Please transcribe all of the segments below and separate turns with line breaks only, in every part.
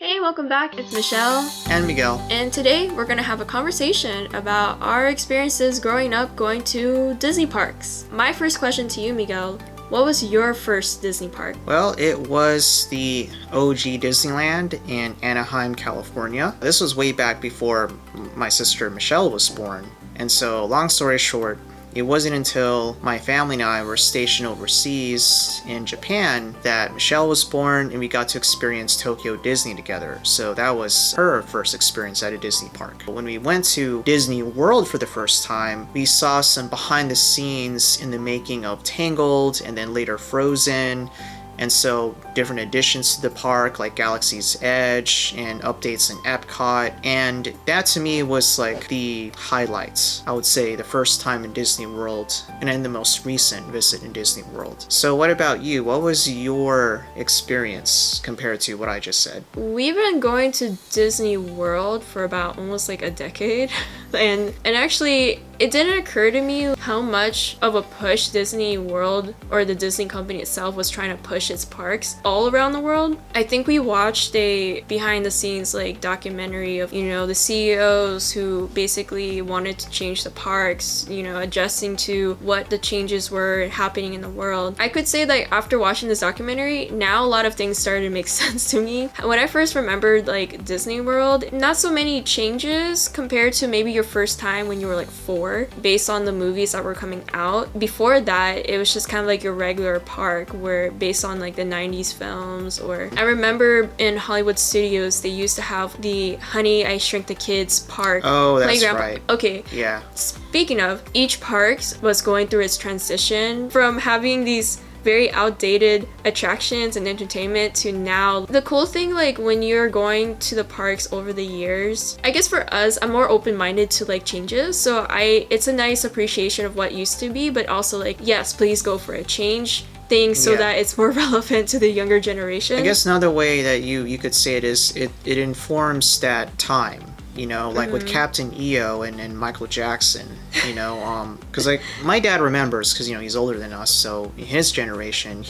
Hey, welcome back. It's Michelle.
And Miguel.
And today we're going to have a conversation about our experiences growing up going to Disney parks. My first question to you, Miguel, what was your first Disney park?
Well, it was the OG Disneyland in Anaheim, California. This was way back before my sister Michelle was born. And so, long story short, it wasn't until my family and I were stationed overseas in Japan that Michelle was born and we got to experience Tokyo Disney together. So that was her first experience at a Disney park. When we went to Disney World for the first time, we saw some behind the scenes in the making of Tangled and then later Frozen. And so different additions to the park like Galaxy's Edge and updates in Epcot. And that to me was like the highlights, I would say, the first time in Disney World and then the most recent visit in Disney World. So what about you? What was your experience compared to what I just said?
We've been going to Disney World for about almost like a decade. And actually, it didn't occur to me how much of a push Disney World or the Disney company itself was trying to push its parks all around the world. I think we watched a behind the scenes like documentary of, the CEOs who basically wanted to change the parks, adjusting to what the changes were happening in the world. I could say that after watching this documentary, now a lot of things started to make sense to me. When I first remembered like Disney World, not so many changes compared to maybe your first time when you were like 4, based on the movies that were coming out. Before that, it was just kind of like your regular park where based on like the 90s films. Or I remember in Hollywood Studios, they used to have the Honey, I Shrunk the Kids park.
Oh, that's
playground.
right.
Okay.
Yeah.
Speaking of, each park was going through its transition from having these very outdated attractions and entertainment to now the cool thing, like when you're going to the parks over the years, I guess for us, I'm more open-minded to like changes, so it's a nice appreciation of what used to be, but also like, yes, please go for a change thing so that it's more relevant to the younger generation.
I guess another way that you could say it is it informs that time. Like with Captain EO and Michael Jackson, because like my dad remembers, because he's older than us, so his generation,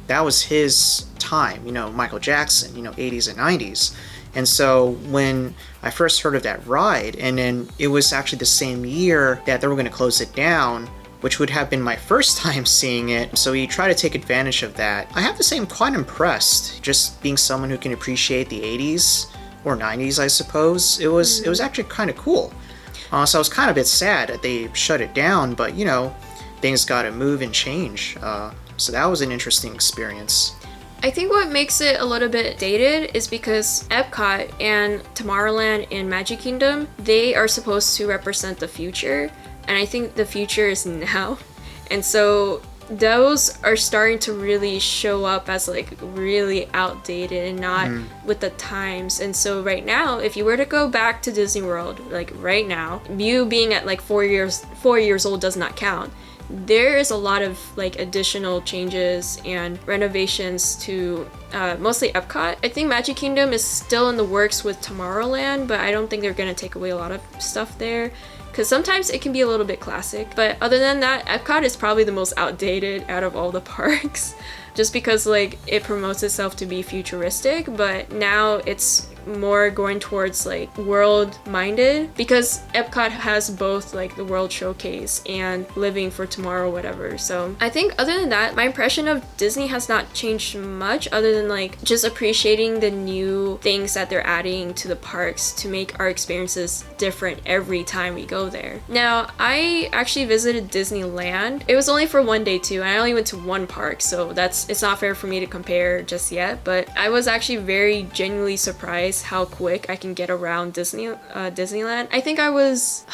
that was his time, Michael Jackson, 80s and 90s. And so when I first heard of that ride, and then it was actually the same year that they were going to close it down, which would have been my first time seeing it. So we try to take advantage of that. I have to say I'm quite impressed, just being someone who can appreciate the 80s or 90s, I suppose. It was actually kind of cool. So I was kind of a bit sad that they shut it down, but things got to move and change. So that was an interesting experience.
I think what makes it a little bit dated is because Epcot and Tomorrowland and Magic Kingdom, they are supposed to represent the future, and I think the future is now. And so those are starting to really show up as like really outdated and not with the times. And so right now, if you were to go back to Disney World, like right now, you being at like 4 years old does not count. There is a lot of like additional changes and renovations to mostly Epcot. I think Magic Kingdom is still in the works with Tomorrowland, but I don't think they're going to take away a lot of stuff there, because sometimes it can be a little bit classic. But other than that, Epcot is probably the most outdated out of all the parks, just because like it promotes itself to be futuristic, but now it's more going towards like world minded, because Epcot has both like the World Showcase and Living for Tomorrow, whatever. So I think other than that, my impression of Disney has not changed much, other than like just appreciating the new things that they're adding to the parks to make our experiences different every time we go there. Now, I actually visited Disneyland. It was only for one day too, and I only went to one park, so it's not fair for me to compare just yet, but I was actually very genuinely surprised how quick I can get around Disneyland. I think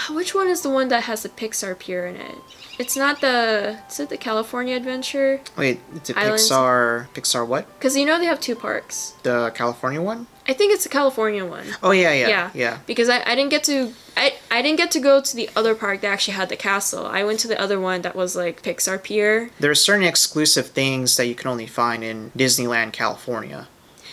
which one is the one that has the Pixar Pier in it? It's not is it the California Adventure?
Wait, it's a
Islands?
Pixar what?
Because they have 2 parks.
The California one?
I think it's the California one.
Oh yeah.
Because I didn't get to go to the other park that actually had the castle. I went to the other one that was like Pixar Pier.
There are certain exclusive things that you can only find in Disneyland, California.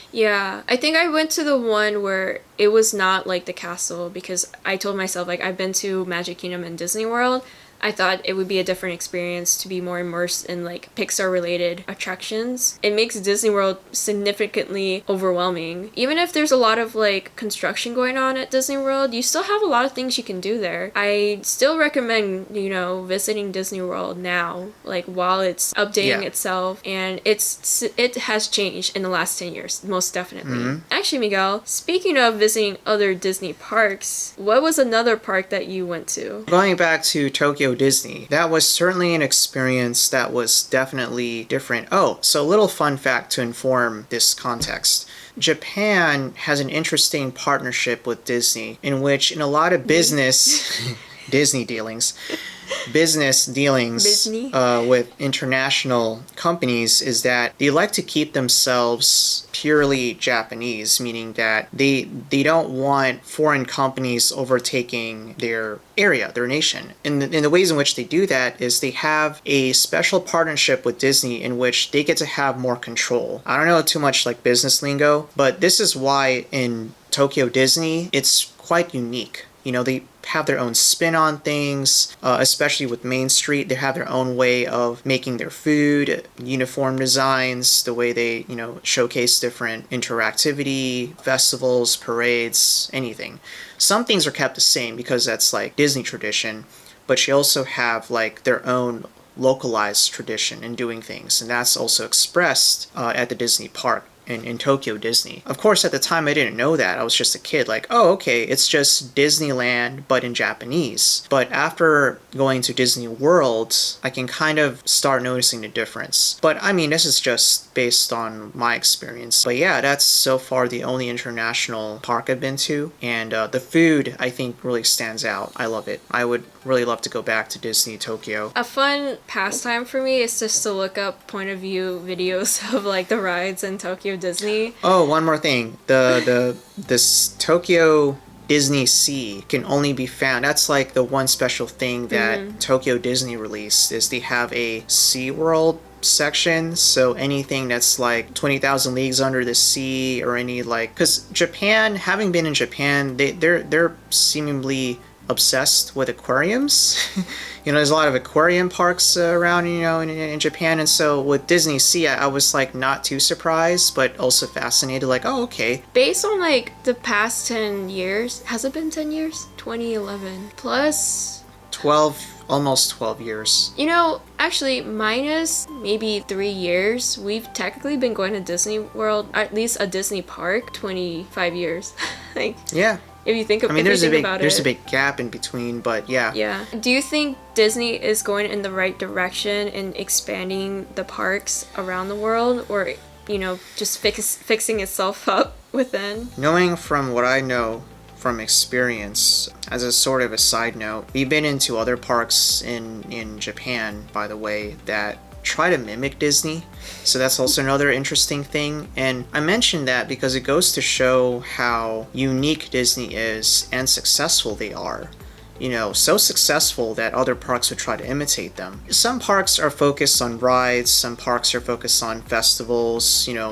Yeah, I think I went to the one where it was not like the castle, because I told myself like I've been to Magic Kingdom and Disney World. I thought it would be a different experience to be more immersed in like Pixar related attractions. It makes Disney World significantly overwhelming. Even if there's a lot of like construction going on at Disney World, you still have a lot of things you can do there. I still recommend, visiting Disney World now, like while it's updating itself, and it has changed in the last 10 years, most definitely. Actually, Miguel, speaking of visiting other Disney parks, what was another park that you went to?
Going back to Tokyo Disney, that was certainly an experience that was definitely different. Oh, so a little fun fact to inform this context. Japan has an interesting partnership with Disney in which in a lot of business Disney dealings with international companies is that they like to keep themselves purely Japanese, meaning that they don't want foreign companies overtaking their area, their nation. And the ways in which they do that is they have a special partnership with Disney in which they get to have more control. I don't know too much like business lingo, but this is why in Tokyo Disney, it's quite unique. They have their own spin on things, especially with Main Street. They have their own way of making their food, uniform designs, the way they, showcase different interactivity, festivals, parades, anything. Some things are kept the same because that's like Disney tradition, but you also have like their own localized tradition in doing things, and that's also expressed at the Disney park. In Tokyo Disney. Of course, at the time I didn't know that. I was just a kid, like, oh, okay, it's just Disneyland, but in Japanese. But after going to Disney World, I can kind of start noticing the difference. But I mean, this is just based on my experience. But yeah, that's so far the only international park I've been to. And the food, I think, really stands out. I love it. I would really love to go back to Disney Tokyo.
A fun pastime for me is just to look up point of view videos of like the rides in Tokyo Disney.
Oh, one more thing. This Tokyo Disney Sea can only be found. That's like the one special thing that Tokyo Disney released is they have a SeaWorld section, so anything that's like 20,000 Leagues Under the Sea or any like, because Japan, having been in Japan, they're seemingly obsessed with aquariums. There's a lot of aquarium parks around, in Japan. And so with Disney Sea, I was like not too surprised, but also fascinated, like, oh, okay.
Based on like the past 10 years, has it been 10 years? 2011 plus
12, almost 12 years.
Actually, minus maybe 3 years, we've technically been going to Disney World, at least a Disney park, 25 years. Like, yeah. If you think about it.
There's a big gap in between, but yeah.
Yeah. Do you think Disney is going in the right direction in expanding the parks around the world, or, just fixing itself up within?
Knowing from what I know from experience, as a sort of a side note, we've been into other parks in Japan, by the way, that try to mimic Disney. So that's also another interesting thing. And I mentioned that because it goes to show how unique Disney is and successful they are. So successful that other parks would try to imitate them. Some parks are focused on rides, some parks are focused on festivals,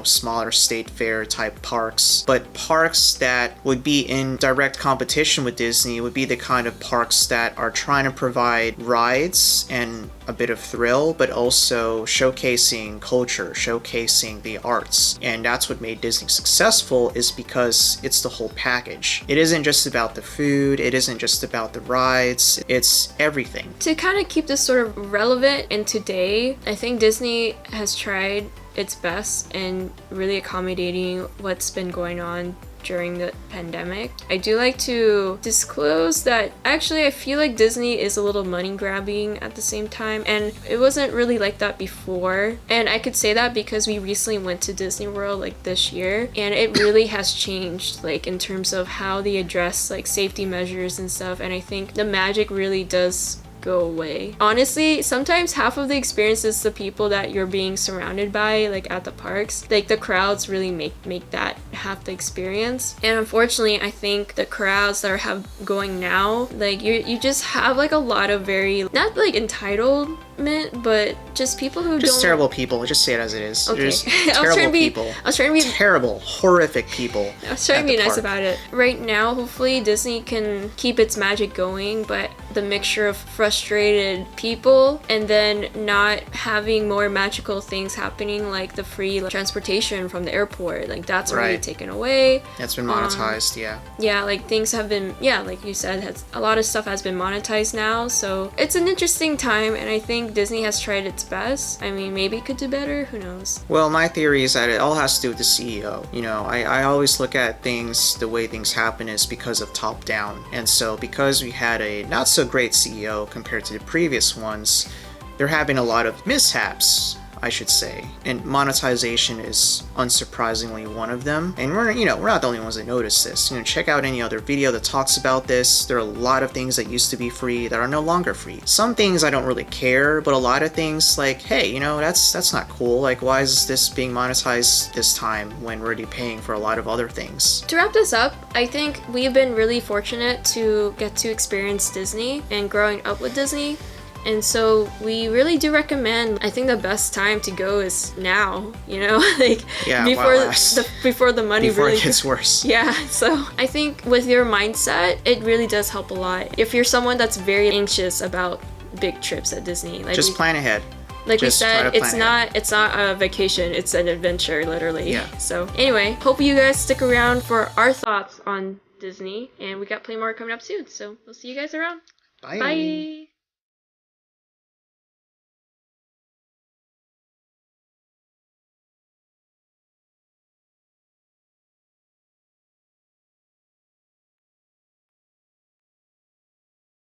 smaller state fair type parks. But parks that would be in direct competition with Disney would be the kind of parks that are trying to provide rides and a bit of thrill, but also showcasing culture, showcasing the arts. And that's what made Disney successful, is because it's the whole package. It isn't just about the food, it isn't just about the rides, it's everything.
To kind of keep this sort of relevant in today, I think Disney has tried its best in really accommodating what's been going on during the pandemic. I do like to disclose that actually I feel like Disney is a little money grabbing at the same time, and it wasn't really like that before. And I could say that because we recently went to Disney World like this year, and it really has changed like in terms of how they address like safety measures and stuff, and I think the magic really does go away. Honestly, sometimes half of the experience is the people that you're being surrounded by, like at the parks. Like the crowds really make that have the experience. And unfortunately, I think the crowds that are have going now, like you just have like a lot of very, not like entitlement, but just people who
Just
don't...
terrible people. Just say it as it is.
Okay.
Just
I was trying to be,
people.
I was trying to be
Terrible, horrific people.
I was trying to be
at the
nice
park.
about it. Right now, hopefully Disney can keep its magic going, but the mixture of frustrated people and then not having more magical things happening, like the free transportation from the airport, like that's already
Right.
taken away.
That's been monetized, yeah.
Yeah, like things have been, yeah, like you said, a lot of stuff has been monetized now, so it's an interesting time, and I think Disney has tried its best. I mean, maybe it could do better, who knows?
Well, my theory is that it all has to do with the CEO. You know, I always look at things, the way things happen is because of top down. And so because we had a not so great CEO compared to the previous ones, they're having a lot of mishaps, I should say. And monetization is unsurprisingly one of them. And we're not the only ones that notice this. Check out any other video that talks about this. There are a lot of things that used to be free that are no longer free. Some things I don't really care, but a lot of things like, hey, that's not cool. Like, why is this being monetized this time when we're already paying for a lot of other things?
To wrap this up, I think we've been really fortunate to get to experience Disney and growing up with Disney. And so we really do recommend, I think the best time to go is now, like
Yeah,
before the money
before
really
it gets worse.
Yeah, so I think with your mindset, it really does help a lot. If you're someone that's very anxious about big trips at Disney, like
Just plan ahead.
Like
Just
we
try
said,
to plan
it's not a vacation, it's an adventure, literally.
Yeah.
So anyway, hope you guys stick around for our thoughts on Disney, and we got plenty more coming up soon. So we'll see you guys around.
Bye.
Bye.